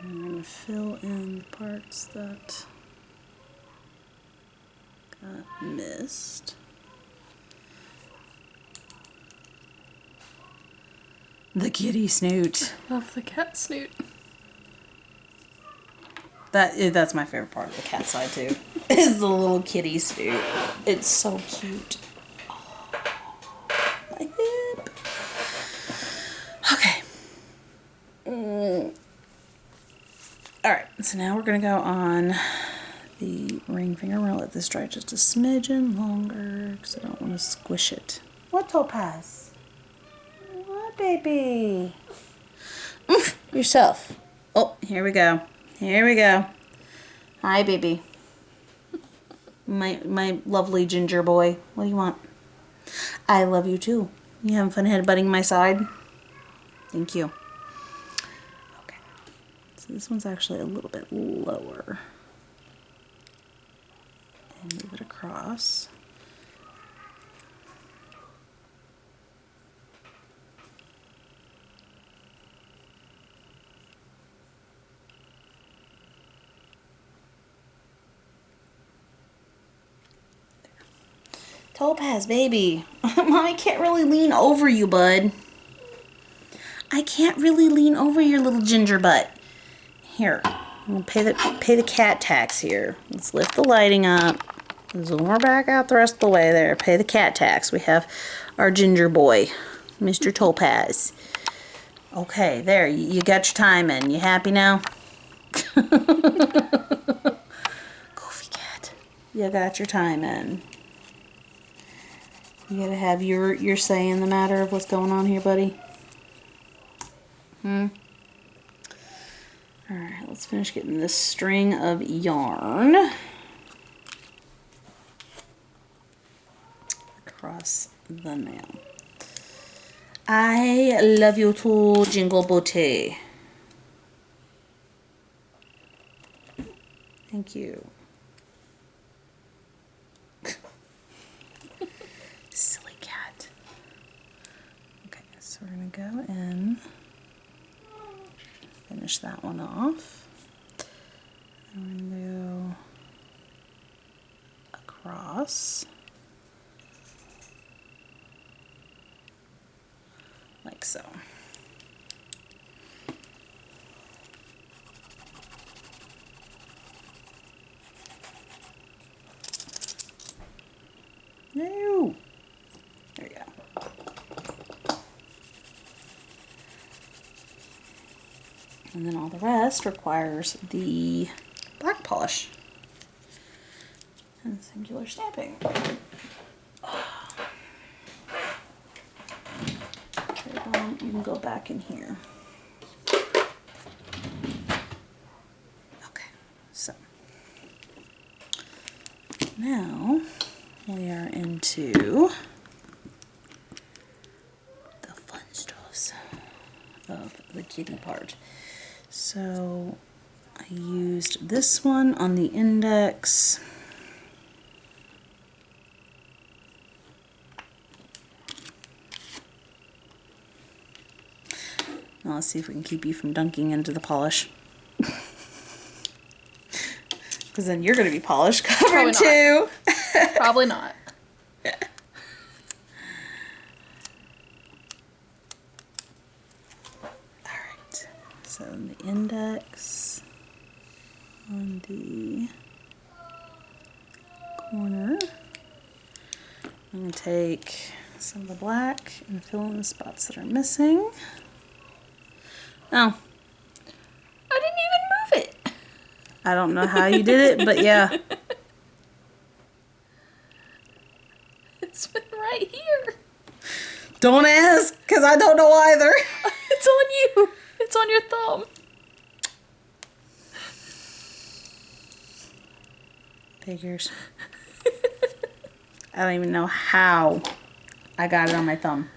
I'm going to fill in the parts that got missed. The kitty snoot. Love the cat snoot. That's my favorite part of the cat side too. Is the little kitty snoot. It's so cute. Oh, my hip. Okay. All right. So now we're gonna go on the ring finger. We're gonna let this dry just a smidgen longer because I don't want to squish it. What, Topaz? What, baby? Oof, yourself. Oh, here we go. Here we go. Hi, baby. My lovely ginger boy. What do you want? I love you too. You having fun headbutting my side? Thank you. Okay. So this one's actually a little bit lower. And move it across. Topaz, baby. Mommy can't really lean over you, bud. I can't really lean over your little ginger butt. Here, I'm gonna pay the cat tax here. Let's lift the lighting up. Zoom her back out the rest of the way there. Pay the cat tax. We have our ginger boy, Mr. Topaz. Okay, there. You got your time in. You happy now? Goofy cat. You got your time in. You gotta have your say in the matter of what's going on here, buddy. Alright, let's finish getting this string of yarn. across the nail. I love you too, Jingle Booty. Thank you. Silly cat. Okay, so we're going to go in, finish that one off. And we're going to go across. Like so. No. There you go. And then all the rest requires the black polish and singular stamping. You can go back in here. Okay, so now we are into the fun stuffs of the kitty part. So I used this one on the index. Now let's see if we can keep you from dunking into the polish. Because then you're going to be polish covered too. Probably not. Alright, so the index on the corner. I'm going to take some of the black and fill in the spots that are missing. Oh. I didn't even move it. I don't know how you did it, but yeah. It's been right here. Don't ask, because I don't know either. It's on you. It's on your thumb. Figures. I don't even know how I got it on my thumb.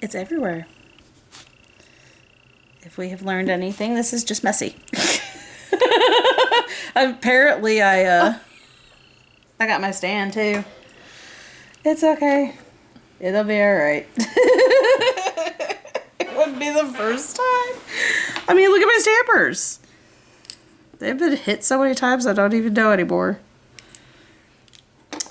It's everywhere. If we have learned anything, this is just messy. Apparently, I got my stand too. It's okay. It'll be alright. It wouldn't be the first time. I mean, look at my stampers. They've been hit so many times I don't even know anymore.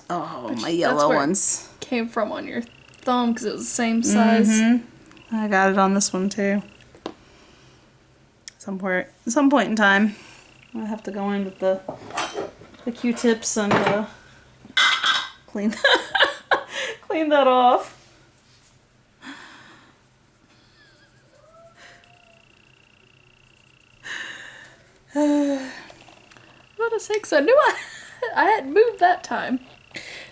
Oh, my yellow ones. Came from on your thumb because it was the same size. Mm-hmm. I got it on this one too. Some point in time, I'll have to go in with the Q-tips and clean clean that off. I was about to say, because I knew I hadn't moved that time.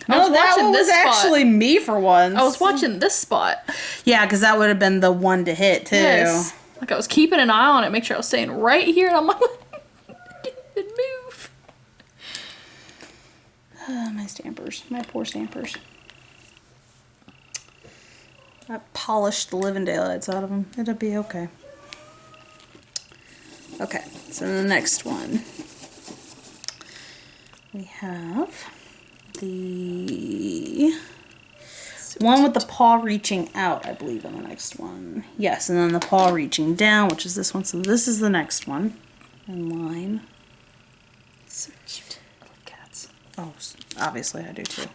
No, that one was actually me for once. I was watching this spot. Yeah, because that would have been the one to hit, too. Yes. Like, I was keeping an eye on it, make sure I was staying right here, and I'm like, didn't move. My stampers. My poor stampers. I polished the living daylights out of them. It'll be okay. Okay, so the next one. We have the one with the paw reaching out, I believe, on the next one. Yes, and then the paw reaching down, which is this one. So this is the next one in line. So cute. I love cats. Oh, obviously I do too.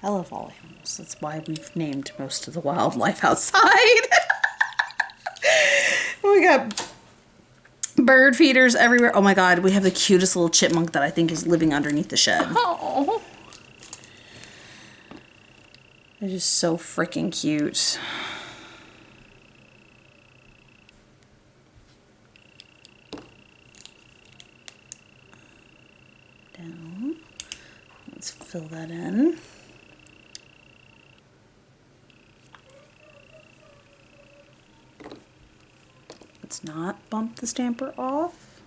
I love all animals. That's why we've named most of the wildlife outside. We got bird feeders everywhere. Oh my god, we have the cutest little chipmunk that I think is living underneath the shed. Oh. They're just so freaking cute. Down. Let's fill that in. Let's not bump the stamper off.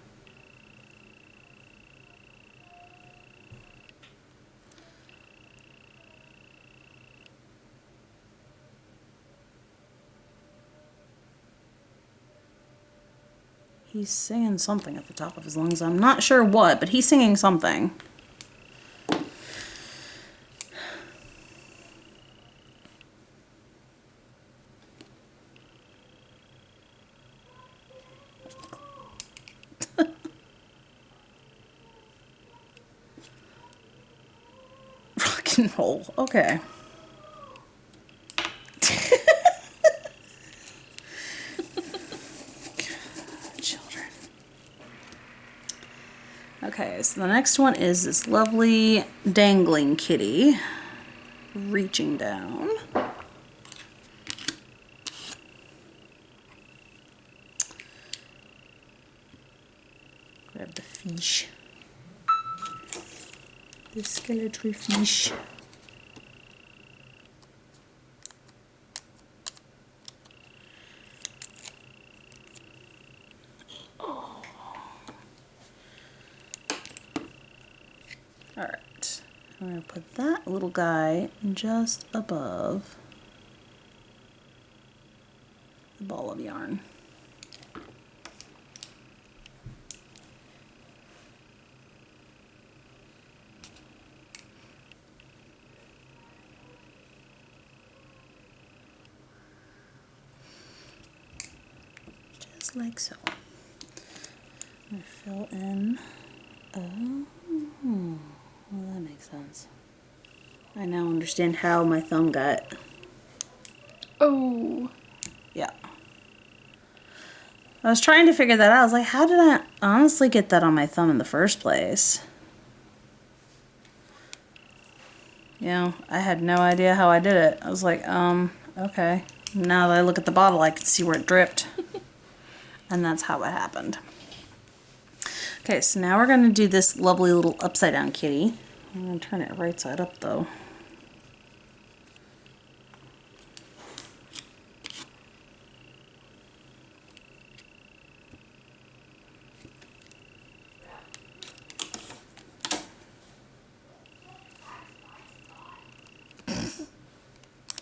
He's singing something at the top of his lungs. I'm not sure what, but he's singing something. Rock and roll. Okay. Children. Okay, so the next one is this lovely dangling kitty reaching down. Grab the fish. The skeletal fish. Alright, I'm going to put that little guy just above the ball of yarn. Just like so. I'm going to fill in. Oh, well, that makes sense. I now understand how my thumb got. Oh. Yeah. I was trying to figure that out. I was like, how did I honestly get that on my thumb in the first place? You know, I had no idea how I did it. I was like, okay. Now that I look at the bottle, I can see where it dripped. And that's how it happened. Okay, so now we're going to do this lovely little upside down kitty. I'm going to turn it right side up though.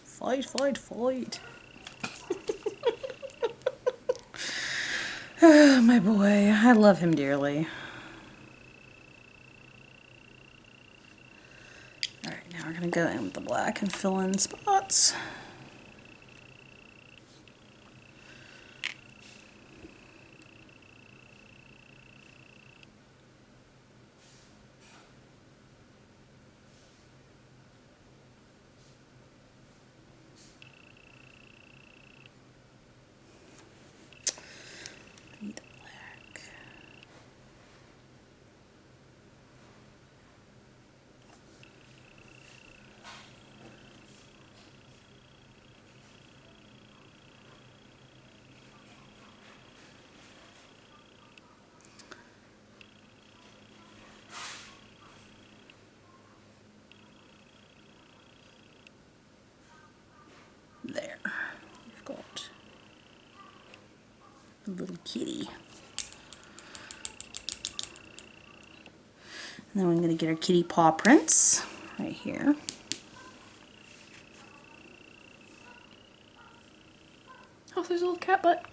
Fight, fight, fight. Oh, my boy. I love him dearly. Alright, now we're going to go in with the black and fill in spots. Need the black. There. We've got a little kitty. And then we're going to get our kitty paw prints right here. Oh, there's a little cat butt.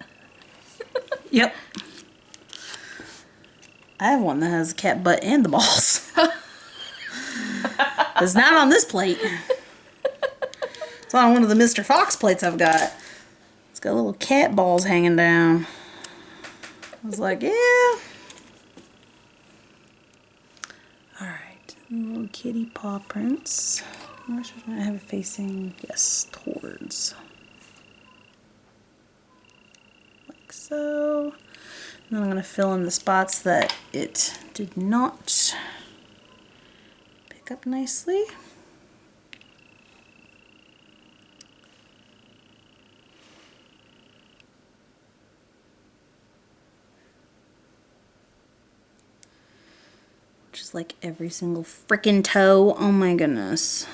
Yep. I have one that has a cat butt and the balls. It's not on this plate. It's on one of the Mr. Fox plates I've got. It's got little cat balls hanging down. I was like, yeah. Alright, little kitty paw prints. Where should I have it facing? Yes, towards. Like so. And then I'm going to fill in the spots that it did not pick up nicely. Just like every single frickin' toe. Oh my goodness.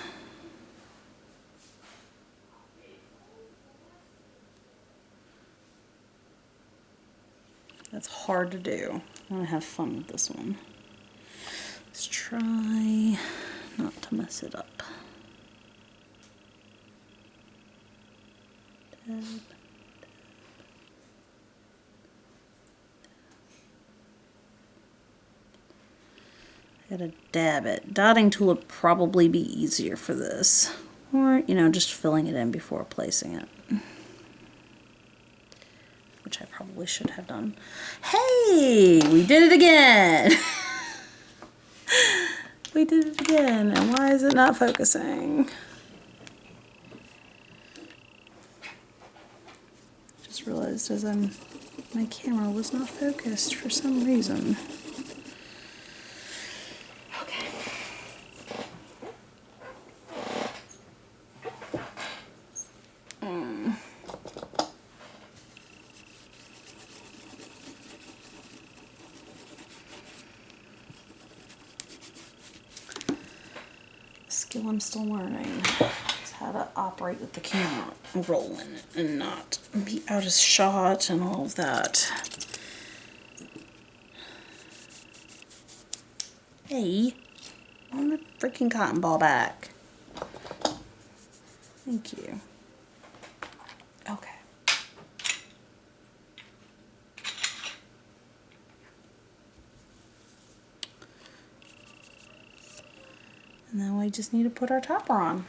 That's hard to do. I'm gonna have fun with this one. Let's try not to mess it up. Dab, dab. Gotta dab it. Dotting tool would probably be easier for this. Or, you know, just filling it in before placing it. Which I probably should have done. Hey! We did it again! We did it again. And why is it not focusing? Just realized as my camera was not focused for some reason. Okay. Skill I'm still learning is how to operate with the camera rolling and not be out of shot and all of that. Hey, I want a freaking cotton ball back. Thank you. Okay. And then we just need to put our topper on.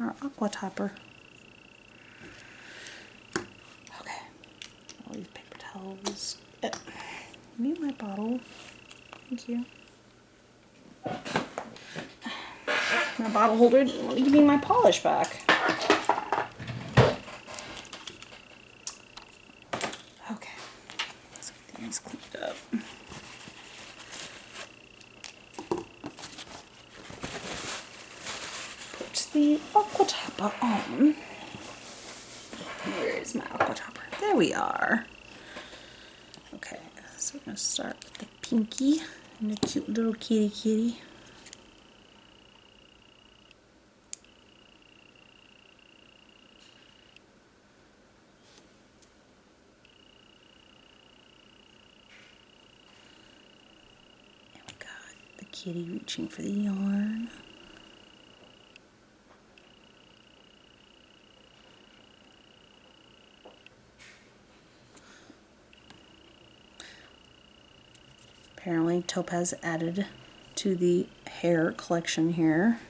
Our aqua topper. Okay. All these paper towels. Need my bottle. Thank you. My bottle holder didn't want to give me my polish back. Okay. Let's get these cleaned up. Put the aqua topper on. Where is my aqua topper? There we are. Okay, so we're going to start with the pinky and the cute little kitty. And we got the kitty reaching for the yarn. Apparently Topaz added to the hair collection here.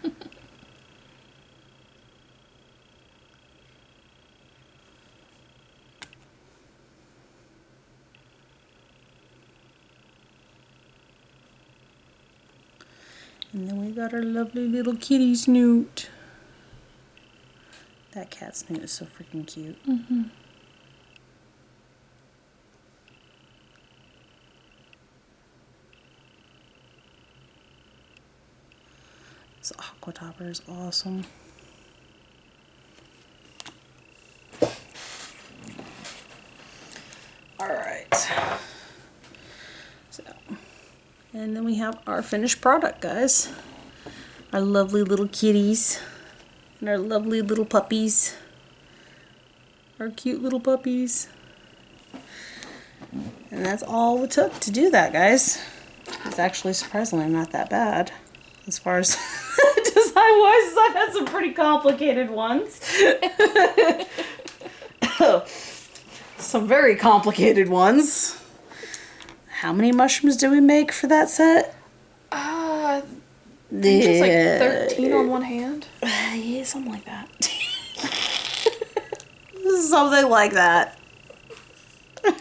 And then we got our lovely little kitty Snoot. That cat Snoot is so freaking cute. Mm-hmm. This aqua topper is awesome. Alright. So, and then we have our finished product, guys. Our lovely little kitties. And our lovely little puppies. Our cute little puppies. And that's all it took to do that, guys. It's actually surprisingly not that bad. As far as design-wise, I've had some pretty complicated ones. Some very complicated ones. How many mushrooms did we make for that set? I think it's like 13 on one hand. Yeah, something like that. Something like that. I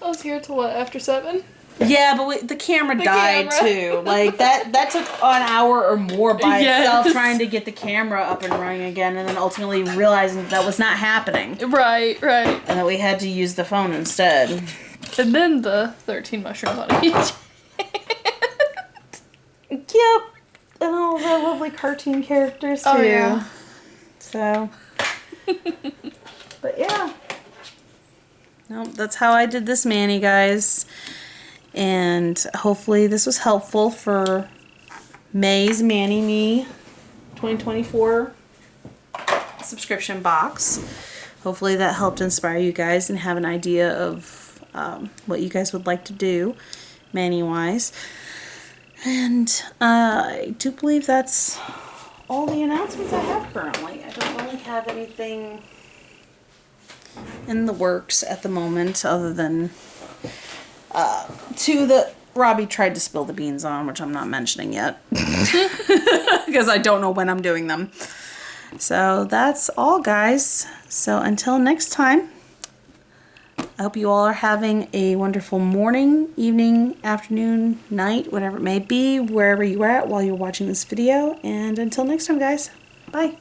was here till what, after 7? Yeah, but the camera died too. Like that took an hour or more by itself trying to get the camera up and running again, and then ultimately realizing that was not happening. Right. And that we had to use the phone instead. And then the 13 mushrooms on each. Yep. And all the lovely cartoon characters too. Oh, yeah. So. But yeah. Nope, that's how I did this mani, guys. And hopefully this was helpful for May's Mani Me 2024 subscription box. Hopefully that helped inspire you guys and have an idea of what you guys would like to do mani-wise. And I do believe that's all the announcements I have currently. I don't really have anything in the works at the moment other than to the Robbie tried to spill the beans on, which I'm not mentioning yet. Because I don't know when I'm doing them. So that's all, guys. So until next time, I hope you all are having a wonderful morning, evening, afternoon, night, whatever it may be, wherever you're at while you're watching this video. And until next time, guys. Bye.